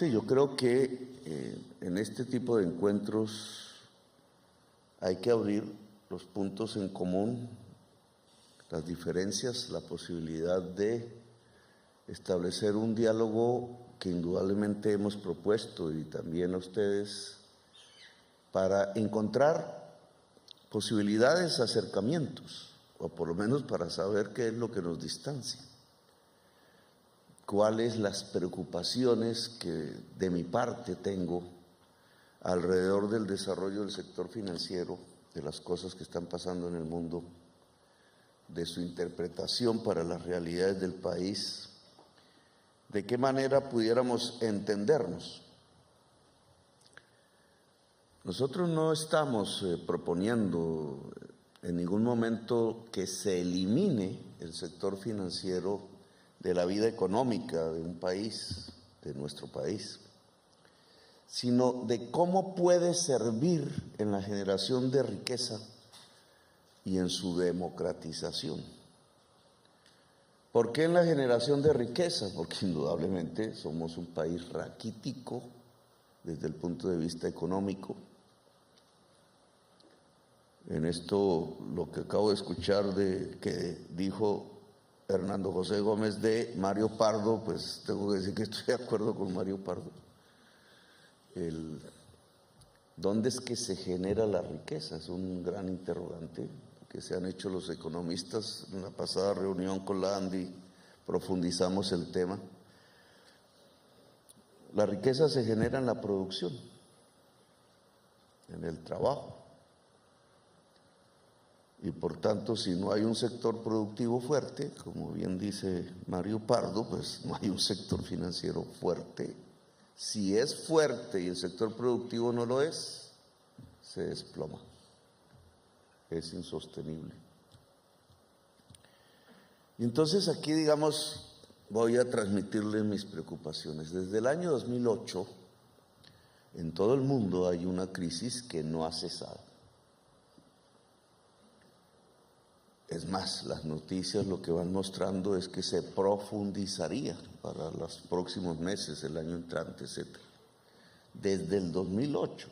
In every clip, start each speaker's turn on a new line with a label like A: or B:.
A: Sí, yo creo que en este tipo de encuentros hay que abrir los puntos en común, las diferencias, la posibilidad de establecer un diálogo que indudablemente hemos propuesto y también a ustedes para encontrar posibilidades, acercamientos, o por lo menos para saber qué es lo que nos distancia, cuáles las preocupaciones que de mi parte tengo alrededor del desarrollo del sector financiero, de las cosas que están pasando en el mundo, de su interpretación para las realidades del país, de qué manera pudiéramos entendernos. Nosotros no estamos proponiendo en ningún momento que se elimine el sector financiero de la vida económica de un país, de nuestro país, sino de cómo puede servir en la generación de riqueza y en su democratización. ¿Por qué en la generación de riqueza? Porque indudablemente somos un país raquítico desde el punto de vista económico. En esto, lo que acabo de escuchar de que dijo Hernando José Gómez de Mario Pardo, pues tengo que decir que estoy de acuerdo con Mario Pardo. ¿Dónde es que se genera la riqueza? Es un gran interrogante que se han hecho los economistas. En la pasada reunión con la ANDI profundizamos el tema. La riqueza se genera en la producción, en el trabajo. Y por tanto, si no hay un sector productivo fuerte, como bien dice Mario Pardo, pues no hay un sector financiero fuerte. Si es fuerte y el sector productivo no lo es, se desploma. Es insostenible. Y entonces aquí, digamos, voy a transmitirles mis preocupaciones. Desde el año 2008, en todo el mundo hay una crisis que no ha cesado. Es más, las noticias lo que van mostrando es que se profundizaría para los próximos meses, el año entrante, etc. Desde el 2008.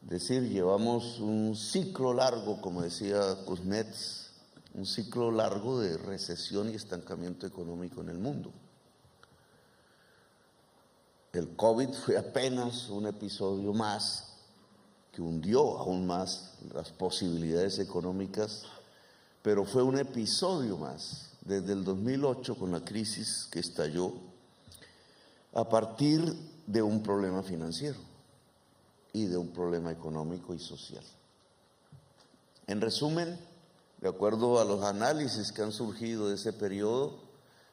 A: Es decir, llevamos un ciclo largo, como decía Kuznets, un ciclo largo de recesión y estancamiento económico en el mundo. El COVID fue apenas un episodio más que hundió aún más las posibilidades económicas, pero fue un episodio más desde el 2008 con la crisis que estalló a partir de un problema financiero y de un problema económico y social. En resumen, de acuerdo a los análisis que han surgido de ese periodo,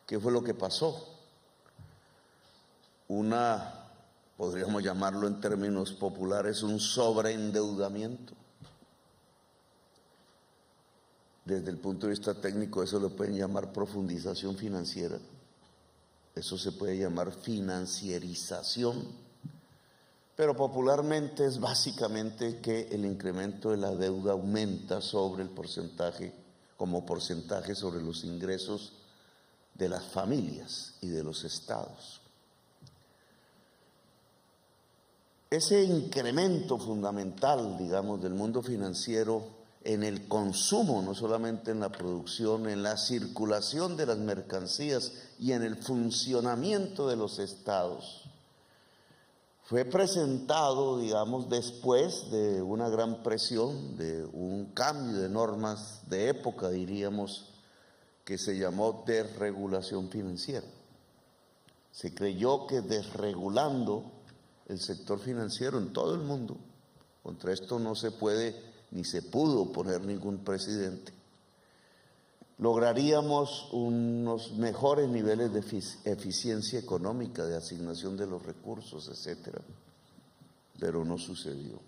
A: ¿qué fue lo que pasó? Podríamos llamarlo en términos populares, un sobreendeudamiento. Desde el punto de vista técnico eso lo pueden llamar profundización financiera, eso se puede llamar financiarización, pero popularmente es básicamente que el incremento de la deuda aumenta sobre el porcentaje, como porcentaje sobre los ingresos de las familias y de los estados. Ese incremento fundamental, digamos, del mundo financiero en el consumo, no solamente en la producción, en la circulación de las mercancías y en el funcionamiento de los estados, fue presentado, digamos, después de una gran presión, de un cambio de normas de época, diríamos, que se llamó desregulación financiera. Se creyó que desregulando el sector financiero en todo el mundo, contra esto no se puede ni se pudo poner ningún presidente, lograríamos unos mejores niveles de eficiencia económica, de asignación de los recursos, etcétera. Pero no sucedió.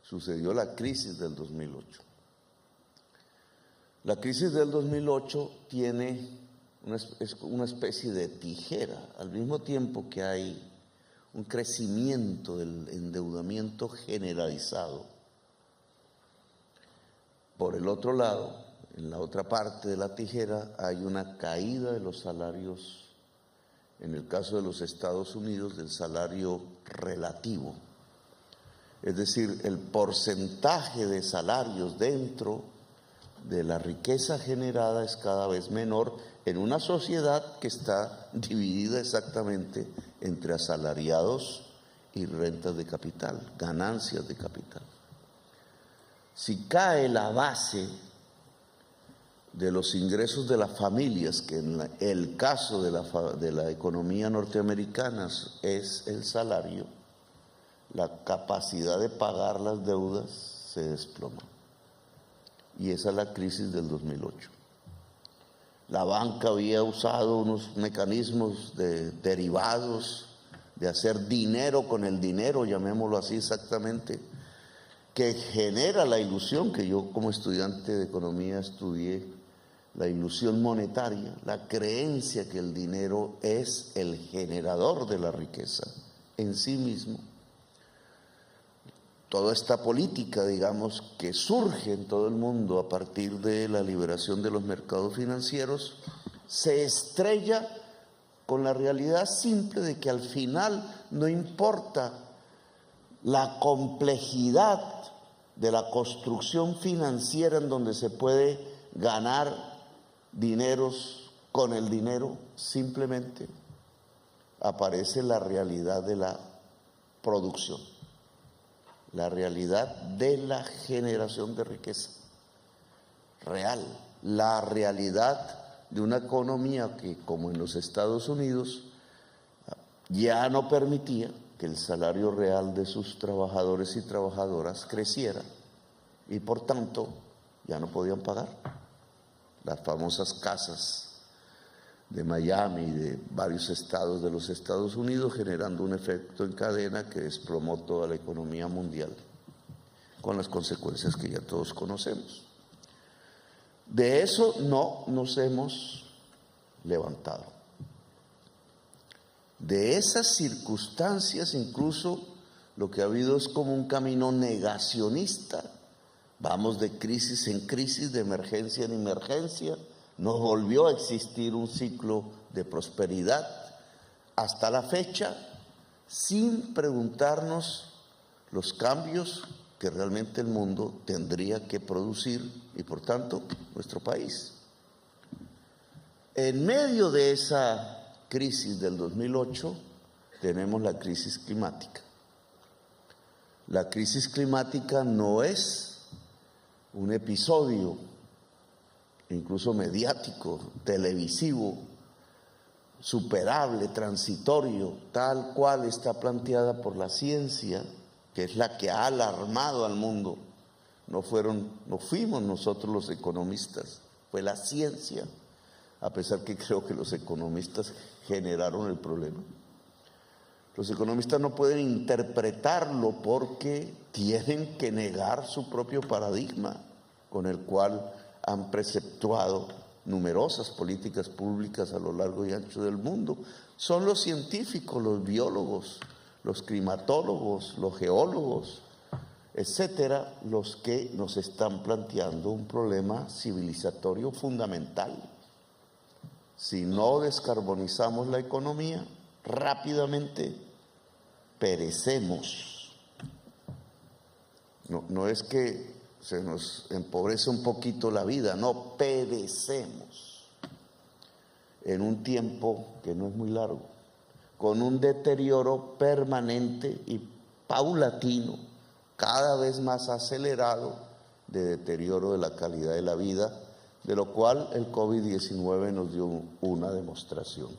A: Sucedió la crisis del 2008. La crisis del 2008 es una especie de tijera, al mismo tiempo que hay un crecimiento del endeudamiento generalizado. Por el otro lado, en la otra parte de la tijera, hay una caída de los salarios en el caso de los Estados Unidos, del salario relativo. Es decir, el porcentaje de salarios dentro de la riqueza generada es cada vez menor en una sociedad que está dividida exactamente entre asalariados y rentas de capital, ganancias de capital. Si cae la base de los ingresos de las familias, que en el caso de la economía norteamericana es el salario, la capacidad de pagar las deudas se desploma. Y esa es la crisis del 2008. La banca había usado unos mecanismos de derivados, de hacer dinero con el dinero, llamémoslo así exactamente, que genera la ilusión, que yo como estudiante de economía estudié, la ilusión monetaria, la creencia que el dinero es el generador de la riqueza en sí mismo. Toda esta política, digamos, que surge en todo el mundo a partir de la liberación de los mercados financieros, se estrella con la realidad simple de que al final no importa la complejidad de la construcción financiera en donde se puede ganar dineros con el dinero, simplemente aparece la realidad de la producción, la realidad de la generación de riqueza real, la realidad de una economía que, como en los Estados Unidos, ya no permitía que el salario real de sus trabajadores y trabajadoras creciera y por tanto ya no podían pagar las famosas casas de Miami y de varios estados de los Estados Unidos, generando un efecto en cadena que desplomó toda la economía mundial, con las consecuencias que ya todos conocemos. De eso no nos hemos levantado. De esas circunstancias incluso lo que ha habido es como un camino negacionista. Vamos de crisis en crisis, de emergencia en emergencia. Nos volvió a existir un ciclo de prosperidad hasta la fecha, sin preguntarnos los cambios que realmente el mundo tendría que producir y por tanto nuestro país. En medio de esa crisis del 2008 tenemos la crisis climática. La crisis climática no es un episodio incluso mediático, televisivo, superable, transitorio, tal cual está planteada por la ciencia, que es la que ha alarmado al mundo. No fuimos nosotros los economistas, fue la ciencia, a pesar que creo que los economistas generaron el problema. Los economistas no pueden interpretarlo porque tienen que negar su propio paradigma con el cual han preceptuado numerosas políticas públicas a lo largo y ancho del mundo. Son los científicos, los biólogos, los climatólogos, los geólogos, etcétera, los que nos están planteando un problema civilizatorio fundamental. Si no descarbonizamos la economía, rápidamente perecemos. No es que se nos empobrece un poquito la vida, no, perecemos en un tiempo que no es muy largo, con un deterioro permanente y paulatino, cada vez más acelerado de deterioro de la calidad de la vida, de lo cual el COVID-19 nos dio una demostración.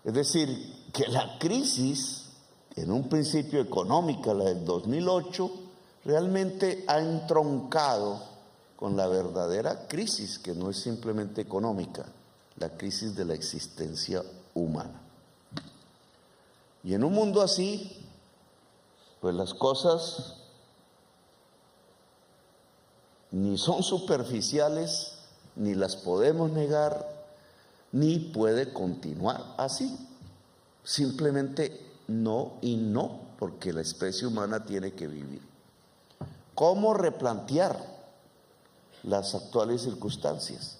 A: Es decir, que la crisis, en un principio económica, la del 2008, realmente ha entroncado con la verdadera crisis, que no es simplemente económica, la crisis de la existencia humana. Y en un mundo así, pues las cosas ni son superficiales, ni las podemos negar, ni puede continuar así. Simplemente no y no, porque la especie humana tiene que vivir. ¿Cómo replantear las actuales circunstancias?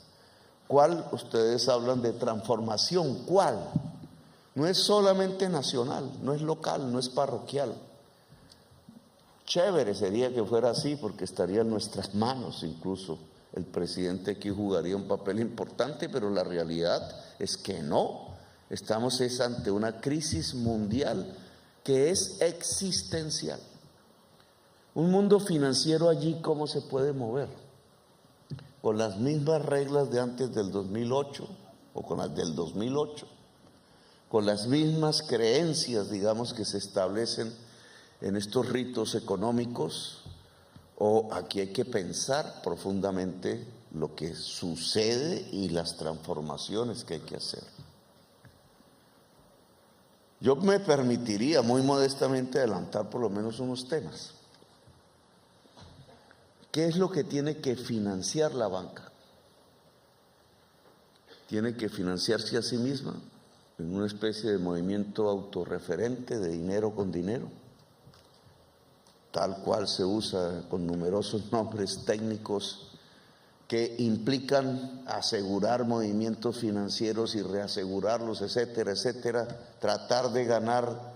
A: ¿Cuál? Ustedes hablan de transformación. ¿Cuál? No es solamente nacional, no es local, no es parroquial. Chévere sería que fuera así, porque estaría en nuestras manos incluso. El presidente aquí jugaría un papel importante, pero la realidad es que no. Estamos ante una crisis mundial que es existencial. Un mundo financiero allí, ¿cómo se puede mover? Con las mismas reglas de antes del 2008 o con las del 2008, con las mismas creencias, digamos, que se establecen en estos ritos económicos, o aquí hay que pensar profundamente lo que sucede y las transformaciones que hay que hacer. Yo me permitiría muy modestamente adelantar por lo menos unos temas. ¿Qué es lo que tiene que financiar la banca? Tiene que financiarse a sí misma en una especie de movimiento autorreferente de dinero con dinero, tal cual se usa con numerosos nombres técnicos que implican asegurar movimientos financieros y reasegurarlos, etcétera, etcétera, tratar de ganar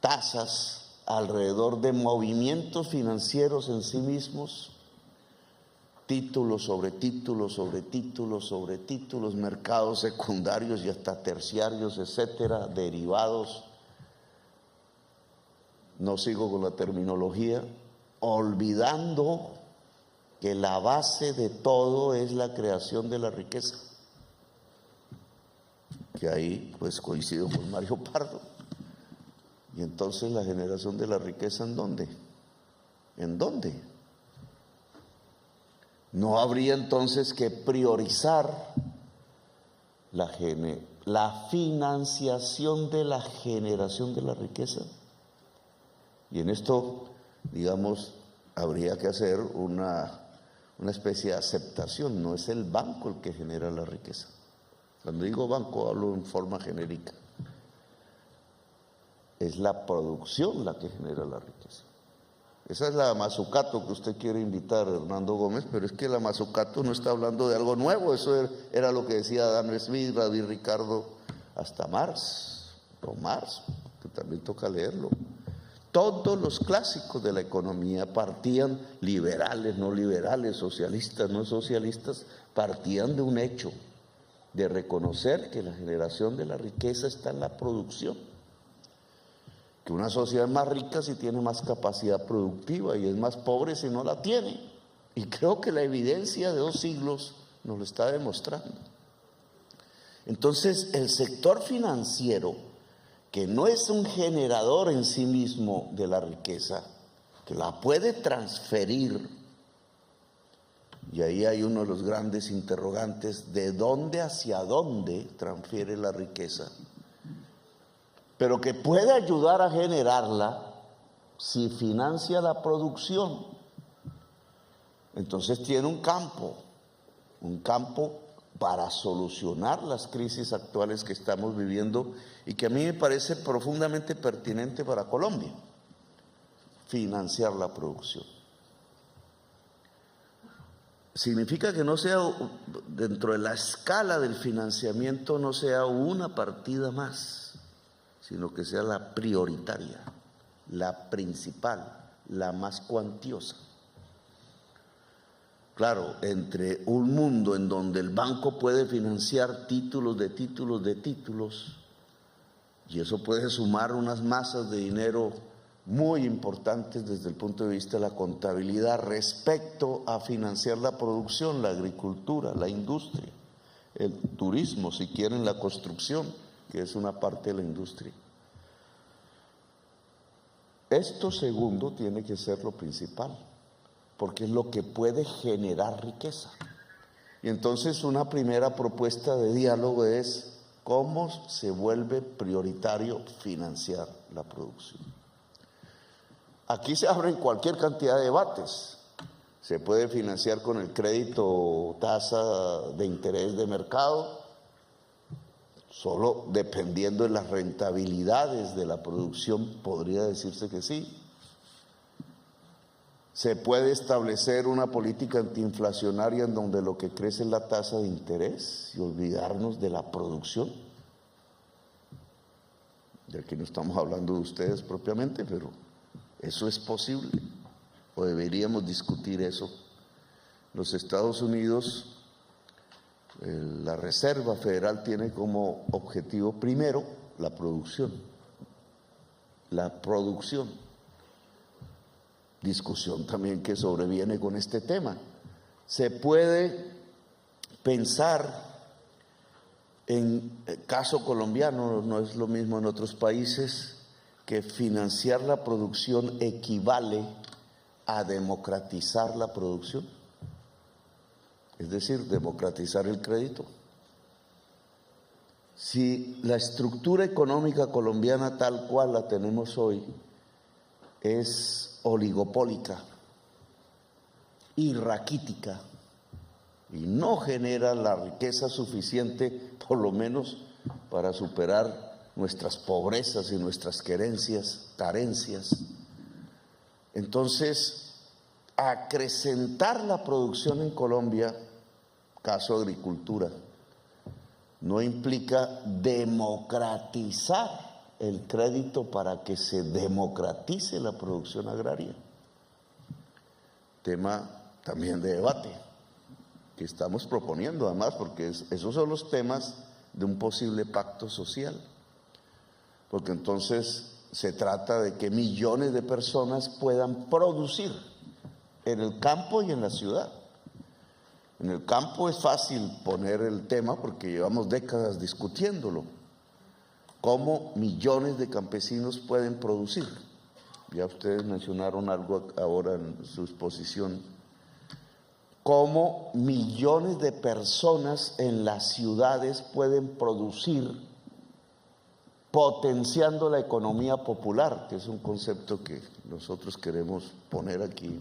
A: tasas alrededor de movimientos financieros en sí mismos, títulos sobre títulos sobre títulos sobre títulos, mercados secundarios y hasta terciarios, etcétera, derivados. No sigo con la terminología, olvidando que la base de todo es la creación de la riqueza. Que ahí pues coincido con Mario Pardo. Y entonces la generación de la riqueza, ¿en dónde? ¿En dónde? ¿No habría entonces que priorizar la financiación de la generación de la riqueza? Y en esto, digamos, habría que hacer una especie de aceptación. No es el banco el que genera la riqueza. Cuando digo banco hablo en forma genérica. Es la producción la que genera la riqueza. Esa es la Mazzucato que usted quiere invitar, Hernando Gómez, pero es que la Mazzucato no está hablando de algo nuevo. Eso era lo que decía Adam Smith, David Ricardo, hasta Marx, que también toca leerlo. Todos los clásicos de la economía partían, liberales, no liberales, socialistas, no socialistas, partían de un hecho, de reconocer que la generación de la riqueza está en la producción, que una sociedad es más rica si tiene más capacidad productiva y es más pobre si no la tiene. Y creo que la evidencia de 2 siglos nos lo está demostrando. Entonces, el sector financiero, que no es un generador en sí mismo de la riqueza, que la puede transferir, y ahí hay uno de los grandes interrogantes, ¿de dónde hacia dónde transfiere la riqueza? Pero que puede ayudar a generarla si financia la producción. Entonces tiene un campo para solucionar las crisis actuales que estamos viviendo y que a mí me parece profundamente pertinente para Colombia: financiar la producción. Significa que no sea, dentro de la escala del financiamiento, no sea una partida más, sino que sea la prioritaria, la principal, la más cuantiosa. Claro, entre un mundo en donde el banco puede financiar títulos de títulos de títulos, y eso puede sumar unas masas de dinero muy importantes desde el punto de vista de la contabilidad respecto a financiar la producción, la agricultura, la industria, el turismo, si quieren, la construcción, que es una parte de la industria. Esto segundo tiene que ser lo principal, porque es lo que puede generar riqueza. Y entonces una primera propuesta de diálogo es cómo se vuelve prioritario financiar la producción. Aquí se abren cualquier cantidad de debates. Se puede financiar con el crédito o tasa de interés de mercado, solo dependiendo de las rentabilidades de la producción podría decirse que sí. Se puede establecer una política antiinflacionaria en donde lo que crece es la tasa de interés y olvidarnos de la producción. Y aquí no estamos hablando de ustedes propiamente, pero eso es posible, o deberíamos discutir eso. Los Estados Unidos, la Reserva Federal tiene como objetivo primero la producción. La producción. Discusión también que sobreviene con este tema. Se puede pensar en el caso colombiano, no es lo mismo en otros países, que financiar la producción equivale a democratizar la producción, es decir, democratizar el crédito. Si la estructura económica colombiana tal cual la tenemos hoy es oligopólica y raquítica y no genera la riqueza suficiente, por lo menos para superar nuestras pobrezas y nuestras carencias, entonces acrecentar la producción en Colombia, caso agricultura, no implica democratizar el crédito para que se democratice la producción agraria. Tema también de debate que estamos proponiendo además, porque esos son los temas de un posible pacto social, porque entonces se trata de que millones de personas puedan producir en el campo y en la ciudad. En el campo es fácil poner el tema porque llevamos décadas discutiéndolo, cómo millones de campesinos pueden producir. Ya ustedes mencionaron algo ahora en su exposición, cómo millones de personas en las ciudades pueden producir potenciando la economía popular, que es un concepto que nosotros queremos poner aquí,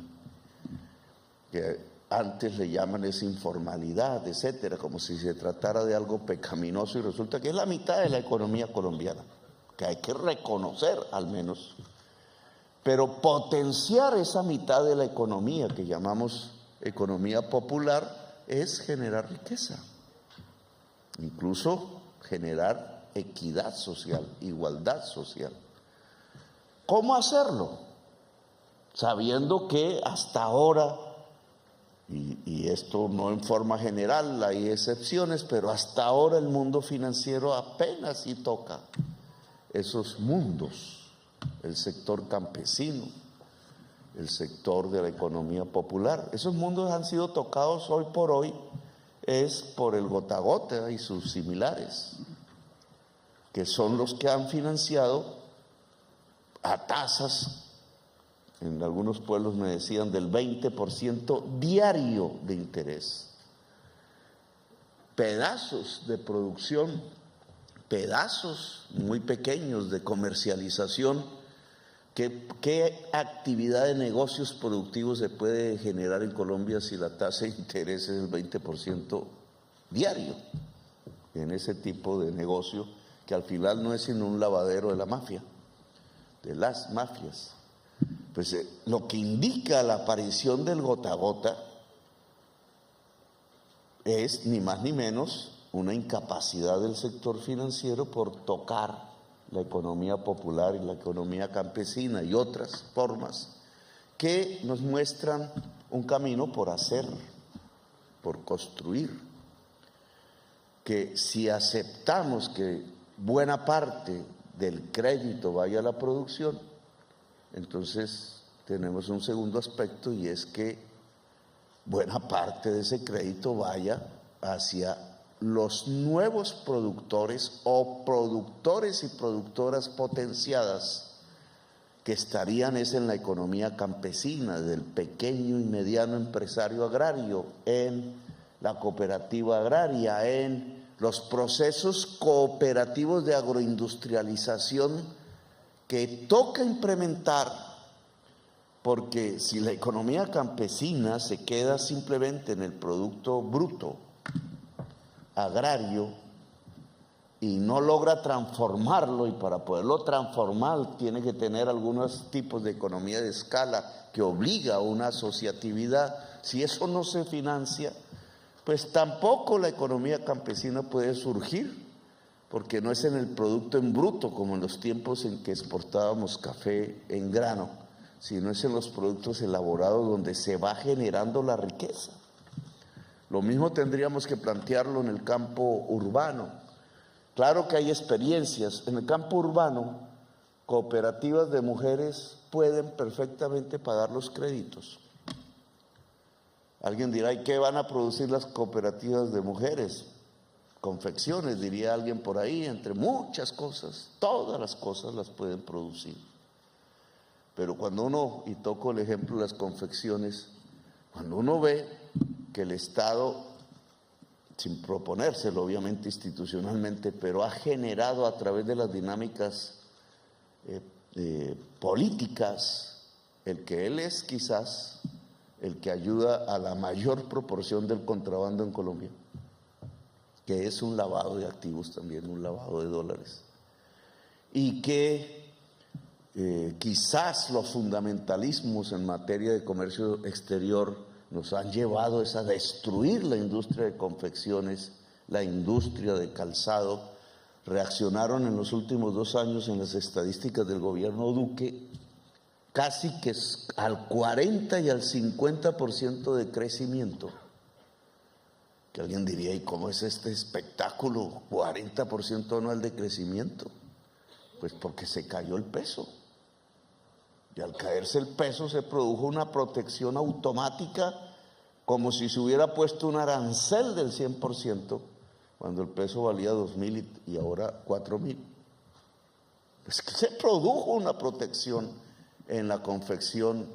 A: que antes le llaman esa informalidad, etcétera, como si se tratara de algo pecaminoso y resulta que es la mitad de la economía colombiana, que hay que reconocer al menos, pero potenciar esa mitad de la economía que llamamos economía popular es generar riqueza, incluso generar equidad social, igualdad social. ¿Cómo hacerlo? Sabiendo que hasta ahora, y esto no en forma general, hay excepciones, pero hasta ahora el mundo financiero apenas sí toca esos mundos, el sector campesino, el sector de la economía popular. Esos mundos han sido tocados hoy por hoy es por el gota a gota y sus similares, que son los que han financiado a tasas, en algunos pueblos me decían del 20% diario de interés. Pedazos de producción, pedazos muy pequeños de comercialización. ¿Qué actividad de negocios productivos se puede generar en Colombia si la tasa de interés es el 20% diario en ese tipo de negocio, que al final no es sino un lavadero de la mafia, de las mafias? Pues lo que indica la aparición del gota a gota es ni más ni menos una incapacidad del sector financiero por tocar la economía popular y la economía campesina y otras formas que nos muestran un camino por hacer, por construir, que si aceptamos que buena parte del crédito vaya a la producción, entonces tenemos un segundo aspecto, y es que buena parte de ese crédito vaya hacia los nuevos productores o productores y productoras potenciadas que estarían en la economía campesina, del pequeño y mediano empresario agrario, en la cooperativa agraria, en los procesos cooperativos de agroindustrialización que toca implementar, porque si la economía campesina se queda simplemente en el producto bruto agrario, y no logra transformarlo, y para poderlo transformar tiene que tener algunos tipos de economía de escala que obliga a una asociatividad, si eso no se financia, pues tampoco la economía campesina puede surgir, porque no es en el producto en bruto como en los tiempos en que exportábamos café en grano, sino es en los productos elaborados donde se va generando la riqueza. Lo mismo tendríamos que plantearlo en el campo urbano. Claro que hay experiencias. En el campo urbano, cooperativas de mujeres pueden perfectamente pagar los créditos. Alguien dirá, ¿y qué van a producir las cooperativas de mujeres? Confecciones, diría alguien por ahí, entre muchas cosas. Todas las cosas las pueden producir. Pero cuando uno, y toco el ejemplo de las confecciones, cuando uno ve que el Estado, sin proponérselo obviamente institucionalmente, pero ha generado a través de las dinámicas políticas, el que él es quizás el que ayuda a la mayor proporción del contrabando en Colombia, que es un lavado de activos también, un lavado de dólares, y que quizás los fundamentalismos en materia de comercio exterior nos han llevado a destruir la industria de confecciones, la industria de calzado. Reaccionaron en los últimos 2 años en las estadísticas del gobierno Duque casi que al 40 y al 50% de crecimiento. Que alguien diría, ¿y cómo es este espectáculo? 40% anual de crecimiento. Pues porque se cayó el peso. Y al caerse el peso se produjo una protección automática, como si se hubiera puesto un arancel del 100%, cuando el peso valía 2.000 y ahora 4.000. Pues que se produjo una protección en la confección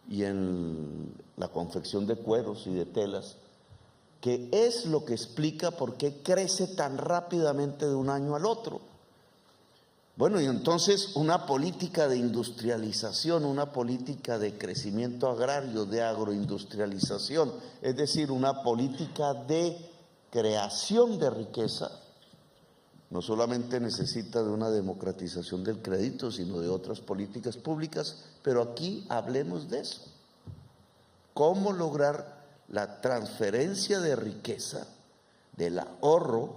A: y en la confección de cueros y de telas, que es lo que explica por qué crece tan rápidamente de un año al otro. Bueno, y entonces una política de industrialización, una política de crecimiento agrario, de agroindustrialización, es decir, una política de creación de riqueza, no solamente necesita de una democratización del crédito, sino de otras políticas públicas, pero aquí hablemos de eso. ¿Cómo lograr la transferencia de riqueza, del ahorro,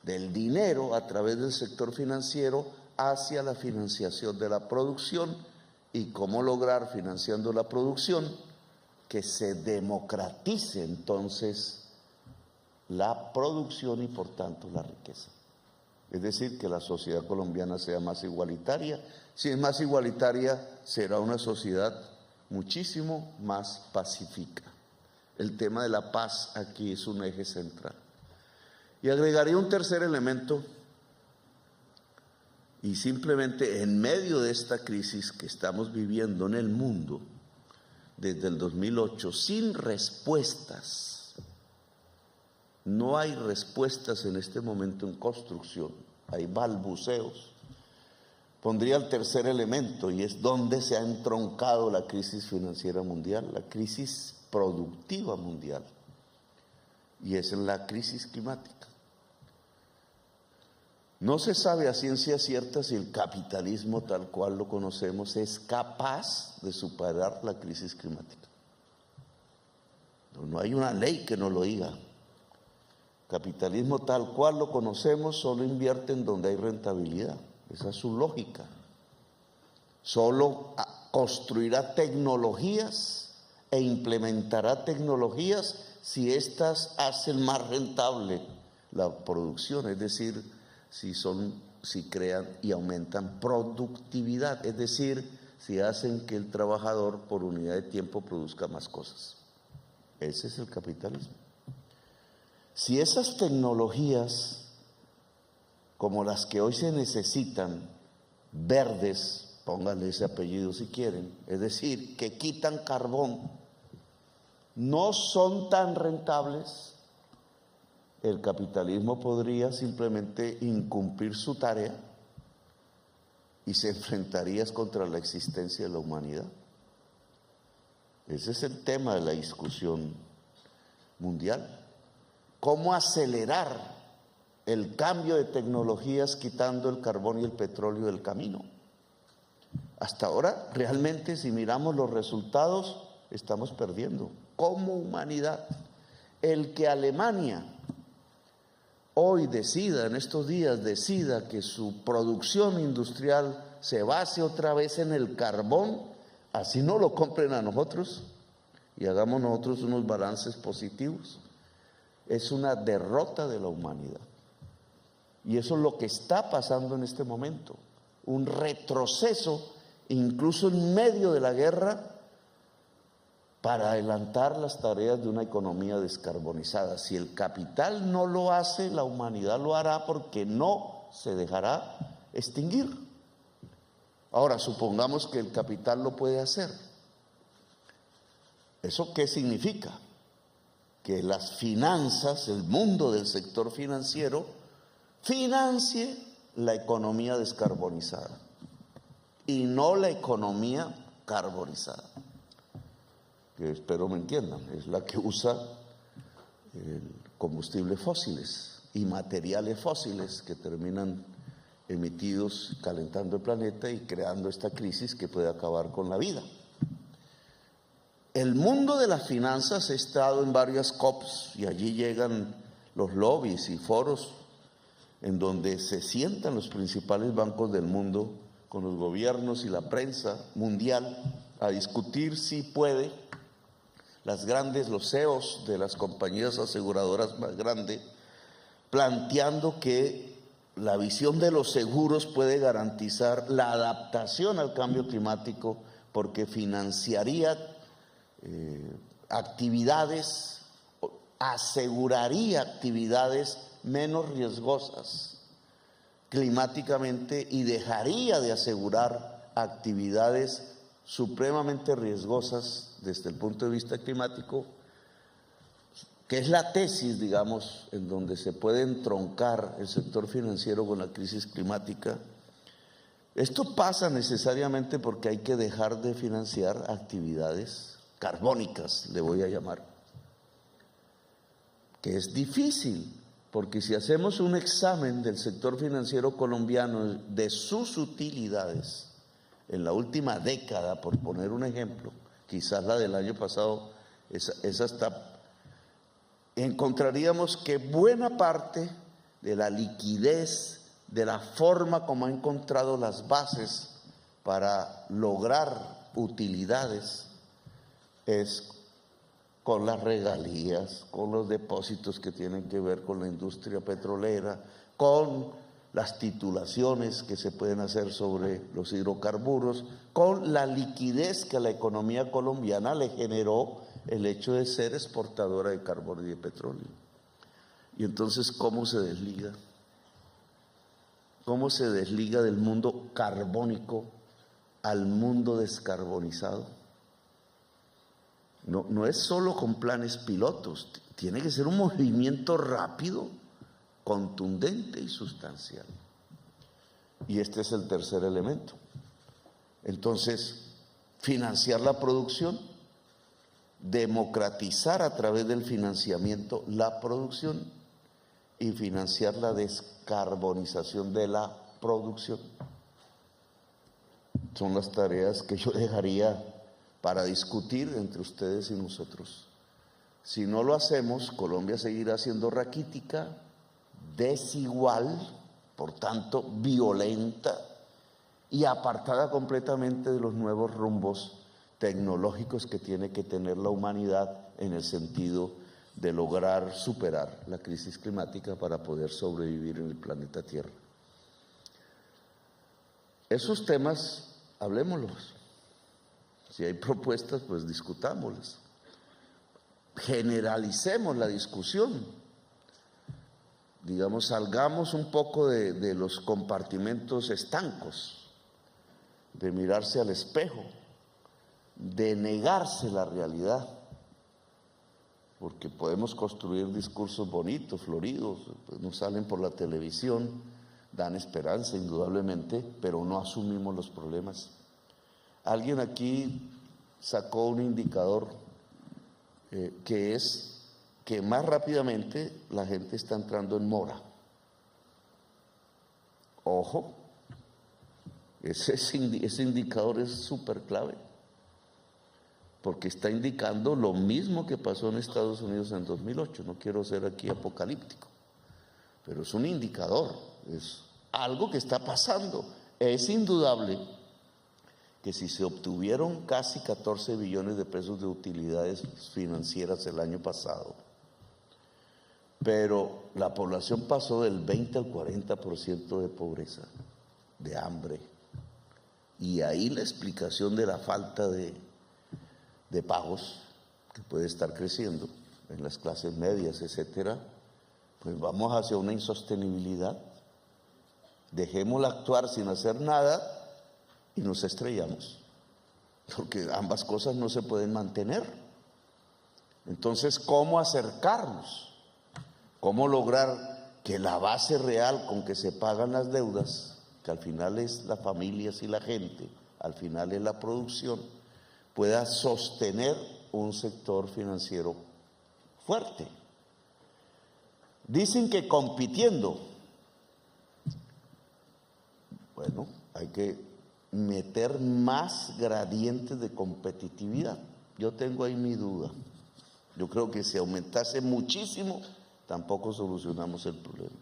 A: del dinero a través del sector financiero hacia la financiación de la producción, y cómo lograr, financiando la producción, que se democratice entonces la producción y por tanto la riqueza? Es decir, que la sociedad colombiana sea más igualitaria. Si es más igualitaria, será una sociedad muchísimo más pacífica. El tema de la paz aquí es un eje central. Y agregaría un tercer elemento, y simplemente en medio de esta crisis que estamos viviendo en el mundo desde el 2008, sin respuestas, no hay respuestas en este momento en construcción, hay balbuceos. Pondría el tercer elemento, y es donde se ha entroncado la crisis financiera mundial, la crisis productiva mundial, y es la crisis climática. No se sabe a ciencia cierta si el capitalismo tal cual lo conocemos es capaz de superar la crisis climática. No hay una ley que nos lo diga. Capitalismo tal cual lo conocemos solo invierte en donde hay rentabilidad. Esa es su lógica. Solo construirá tecnologías e implementará tecnologías si éstas hacen más rentable la producción, es decir, si crean y aumentan productividad, es decir, si hacen que el trabajador por unidad de tiempo produzca más cosas. Ese es el capitalismo. Si esas tecnologías, como las que hoy se necesitan, verdes, pónganle ese apellido si quieren, es decir, que quitan carbón, no son tan rentables, el capitalismo podría simplemente incumplir su tarea y se enfrentaría contra la existencia de la humanidad. Ese es el tema de la discusión mundial. ¿Cómo acelerar el cambio de tecnologías quitando el carbón y el petróleo del camino. Hasta ahora, realmente, si miramos los resultados, estamos perdiendo como humanidad. El que Alemania hoy decida, en estos días, decida que su producción industrial se base otra vez en el carbón, así no lo compren a nosotros y hagamos nosotros unos balances positivos, es una derrota de la humanidad. Y eso es lo que está pasando en este momento, un retroceso, incluso en medio de la guerra, para adelantar las tareas de una economía descarbonizada. Si el capital no lo hace, la humanidad lo hará porque no se dejará extinguir. Ahora, supongamos que el capital lo puede hacer. ¿Eso qué significa? Que las finanzas, el mundo del sector financiero, financie la economía descarbonizada y no la economía carbonizada, que espero me entiendan, es la que usa combustibles fósiles y materiales fósiles que terminan emitidos calentando el planeta y creando esta crisis que puede acabar con la vida. El mundo de las finanzas ha estado en varias COPs y allí llegan los lobbies y foros en donde se sientan los principales bancos del mundo con los gobiernos y la prensa mundial a discutir si puede los CEOs de las compañías aseguradoras más grandes, planteando que la visión de los seguros puede garantizar la adaptación al cambio climático porque financiaría actividades, aseguraría actividades menos riesgosas climáticamente y dejaría de asegurar actividades supremamente riesgosas desde el punto de vista climático, que es la tesis, digamos, en donde se puede entroncar el sector financiero con la crisis climática. Esto pasa necesariamente porque hay que dejar de financiar actividades carbónicas, le voy a llamar, que es difícil, porque si hacemos un examen del sector financiero colombiano, de sus utilidades, en la última década, por poner un ejemplo, quizás la del año pasado, esa está, encontraríamos que buena parte de la liquidez, de la forma como ha encontrado las bases para lograr utilidades, es con las regalías, con los depósitos que tienen que ver con la industria petrolera, con las titulaciones que se pueden hacer sobre los hidrocarburos, con la liquidez que a la economía colombiana le generó el hecho de ser exportadora de carbón y de petróleo. Y entonces, ¿cómo se desliga? ¿Cómo se desliga del mundo carbónico al mundo descarbonizado? No es solo con planes pilotos, tiene que ser un movimiento rápido, contundente y sustancial. Y este es el tercer elemento. Entonces, financiar la producción, democratizar a través del financiamiento la producción y financiar la descarbonización de la producción. Son las tareas que yo dejaría para discutir entre ustedes y nosotros. Si no lo hacemos, Colombia seguirá siendo raquítica, desigual, por tanto violenta y apartada completamente de los nuevos rumbos tecnológicos que tiene que tener la humanidad en el sentido de lograr superar la crisis climática para poder sobrevivir en el planeta Tierra. Esos temas, hablémoslos. Si hay propuestas, pues discutámoslas. Generalicemos la discusión. Digamos, salgamos un poco de los compartimentos estancos, de mirarse al espejo, de negarse la realidad, porque podemos construir discursos bonitos, floridos, pues nos salen por la televisión, dan esperanza indudablemente, pero no asumimos los problemas. Alguien aquí sacó un indicador que es que más rápidamente la gente está entrando en mora. Ojo, ese indicador es súper clave, porque está indicando lo mismo que pasó en Estados Unidos en 2008. No quiero ser aquí apocalíptico, pero es un indicador, es algo que está pasando. Es indudable que si se obtuvieron casi 14 billones de pesos de utilidades financieras el año pasado, pero la población pasó del 20 al 40% de pobreza, de hambre, y ahí la explicación de la falta de pagos, que puede estar creciendo en las clases medias, etcétera, pues vamos hacia una insostenibilidad. Dejémosla actuar sin hacer nada y nos estrellamos, porque ambas cosas no se pueden mantener. Entonces, ¿cómo acercarnos? ¿Cómo lograr que la base real con que se pagan las deudas, que al final es las familias y la gente, al final es la producción, pueda sostener un sector financiero fuerte? Dicen que compitiendo. Bueno, hay que meter más gradientes de competitividad. Yo tengo ahí mi duda. Yo creo que si aumentase muchísimo, tampoco solucionamos el problema.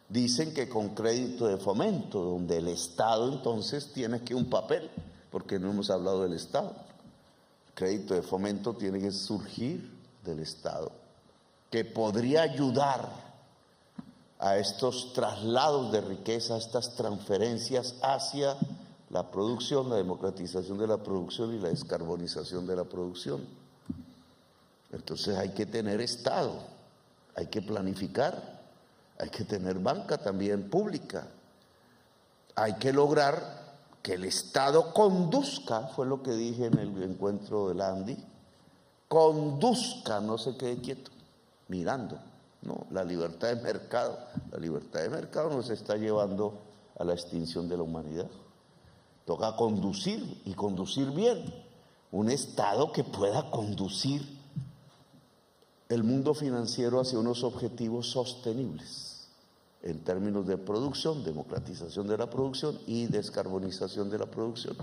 A: Dicen que con crédito de fomento, donde el Estado entonces tiene que un papel, porque no hemos hablado del Estado. El crédito de fomento tiene que surgir del Estado, que podría ayudar a estos traslados de riqueza, a estas transferencias hacia la producción, la democratización de la producción y la descarbonización de la producción. Entonces hay que tener Estado, hay que planificar, hay que tener banca también pública, hay que lograr que el Estado conduzca, fue lo que dije en el encuentro del Andi, conduzca, no se quede quieto, mirando. No, la libertad de mercado nos está llevando a la extinción de la humanidad. Toca conducir y conducir bien, un Estado que pueda conducir el mundo financiero hacia unos objetivos sostenibles en términos de producción, democratización de la producción y descarbonización de la producción.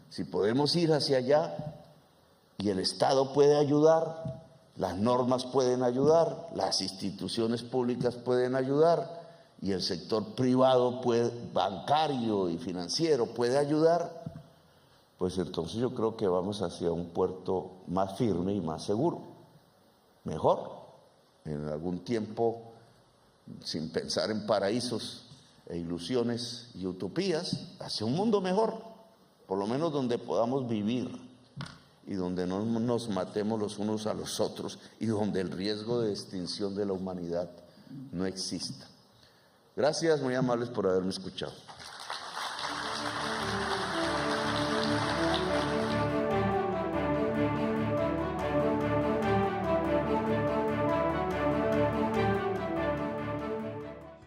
A: Si podemos ir hacia allá y el Estado puede ayudar, las normas pueden ayudar, las instituciones públicas pueden ayudar y el sector privado bancario y financiero puede ayudar, pues entonces yo creo que vamos hacia un puerto más firme y más seguro, mejor, en algún tiempo, sin pensar en paraísos e ilusiones y utopías, hacia un mundo mejor, por lo menos donde podamos vivir y donde no nos matemos los unos a los otros y donde el riesgo de extinción de la humanidad no exista. Gracias, muy amables por haberme escuchado.